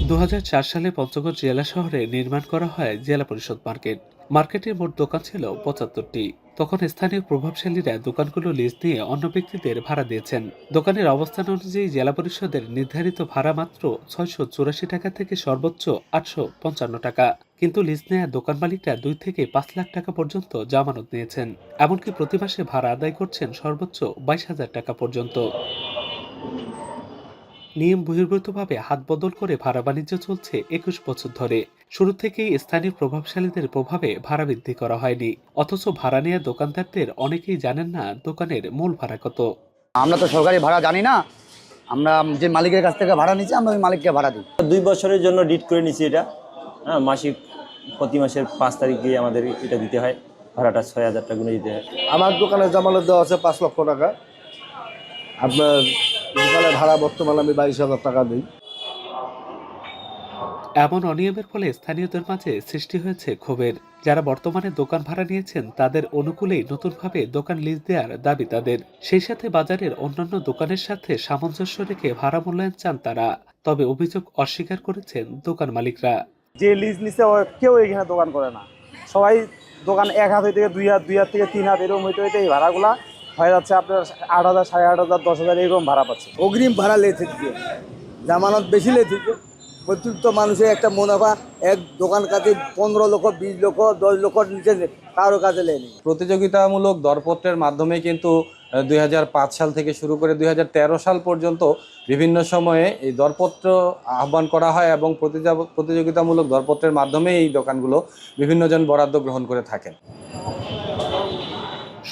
২০০৪ সালে পঞ্চগড় জেলা শহরে নির্মাণ করা হয় জেলা পরিষদ মার্কেট। মার্কেটে মোট দোকান ছিল ৭৫টি। তখন স্থানীয় প্রভাবশালীরা দোকানগুলো লিজ নিয়ে অন্য ব্যক্তিদের ভাড়া দিয়েছেন। দোকানের অবস্থান অনুযায়ী জেলা পরিষদের নির্ধারিত ভাড়া মাত্র ৬৮৪ টাকা থেকে সর্বোচ্চ ৮৫৫ টাকা। কিন্তু লিজ নেয়া দোকান মালিকরা ২ থেকে ৫ লাখ টাকা পর্যন্ত জামানত নিয়েছেন। এমনকি প্রতি মাসে ভাড়া আদায় করছেন সর্বোচ্চ ২২,০০০ টাকা পর্যন্ত। নিয়ম বহির্ভূতভাবে হাত বদল করে ভাড়া বাণিজ্য চলছে ২১ বছর ধরে। শুরু থেকেই স্থানীয় প্রভাবশালীদের প্রভাবে ভাড়া বৃদ্ধি করা হয়নি। অথচ ভাড়া নেওয়া দোকানদারদের অনেকেই জানেন না দোকানের মূল ভাড়া কত। আমরা তো সরকারি ভাড়া জানি না। আমরা যে মালিকের কাছ থেকে ভাড়া নিচ্ছি, আমরা ওই মালিককে ভাড়া দিই। ২ বছরের জন্য ডিট করে নিচ্ছি এটা। হ্যাঁ, মাসিক প্রতি মাসের ৫ তারিখে আমাদের এটা দিতে হয়, ভাড়াটা ৬,০০০ টাকা করে দিতে হয়। আমার দোকানে জামানত দেওয়া আছে ৫ লক্ষ টাকা। আপনার দোকানের ভাড়া বর্তমানে আমি ২২,০০০ টাকা দিই। এমন অনিয়মের ফলে স্থানীয়দের মাঝে সৃষ্টি হয়েছে ক্ষোভের। যারা বর্তমানে দোকান ভাড়া নিয়েছেন তাদের অনুকূলেই নতুনভাবে দোকান লিজ দেওয়ার দাবি তাদের। সেই সাথে বাজারের অন্যান্য দোকানের সাথে সামঞ্জস্য রেখে ভাড়া মূল্যায়ন চান তারা। তবে অভিযোগ অস্বীকার করেছেন দোকান মালিকরা। যে লিজ নিচ্ছে কেউ এখানে দোকান করে না। সবাই দোকান ১ হাত থেকে ২ হাত, ২ হাত থেকে ৩ হাত, এরকম হইতে হইতে এই ভাড়াগুলা হয়ে যাচ্ছে আপনার ৮,০০০, ৮,৫০০, ১০,০০০ এরকম ভাড়া পাচ্ছে। অগ্রিম ভাড়া লে থেকে জামানত বেশি লে থেকে প্রত্যেকটা মানুষের একটা মুনাফা এক দোকান কাছে ১৫ লক্ষ, ২০ লক্ষ, ১০ লক্ষ নিচে কারো কাছে লেনি। প্রতিযোগিতামূলক দরপত্রের মাধ্যমে কিন্তু ২০০৫ সাল থেকে শুরু করে ২০১৩ সাল পর্যন্ত বিভিন্ন সময়ে এই দরপত্র আহ্বান করা হয় এবং প্রতিযোগিতামূলক দরপত্রের মাধ্যমে এই দোকানগুলো বিভিন্নজন বরাদ্দ গ্রহণ করে থাকেন।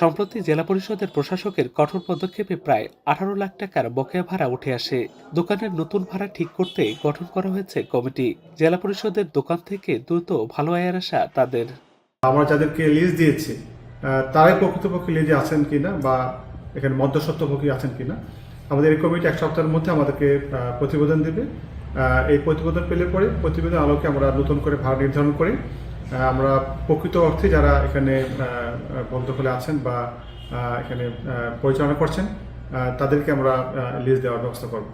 সম্প্রতি জেলা পরিষদের প্রশাসকের কঠোর পদক্ষেপে প্রায় ১৮ লাখ টাকার বকেয়া ভাড়া উঠে আসে। দোকানের নতুন ভাড়া ঠিক করতে গঠন করা হয়েছে কমিটি। জেলা পরিষদের দোকান থেকে দ্রুত ভালো আয়ের আশা তাদের। আমরা যাদেরকে লিজ দিয়েছি তারাই প্রকৃতপক্ষে লিজে আছেন কিনা বা এখানে মধ্যস্বত্বভোগী আছেন কিনা, আমাদের এই কমিটি ১ সপ্তাহের মধ্যে আমাদেরকে প্রতিবেদন দেবে। এই প্রতিবেদন পেলে পরে প্রতিবেদন আলোকে আমরা নতুন করে ভাড়া নির্ধারণ করি। আমরা প্রকৃত অর্থে যারা এখানে বন্ধকলে আছেন বা এখানে পরিচালনা করছেন তাদেরকে আমরা লিজ দেওয়ার ব্যবস্থা করব।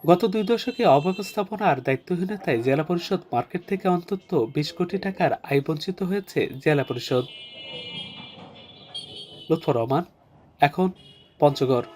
গত ২ দশকে অব্যবস্থাপনা আর দায়িত্বহীনতায় জেলা পরিষদ মার্কেট থেকে অন্তত ২০ কোটি টাকার আয় বঞ্চিত হয়েছে জেলা পরিষদ। লুৎফর রহমান, এখন, পঞ্চগড়।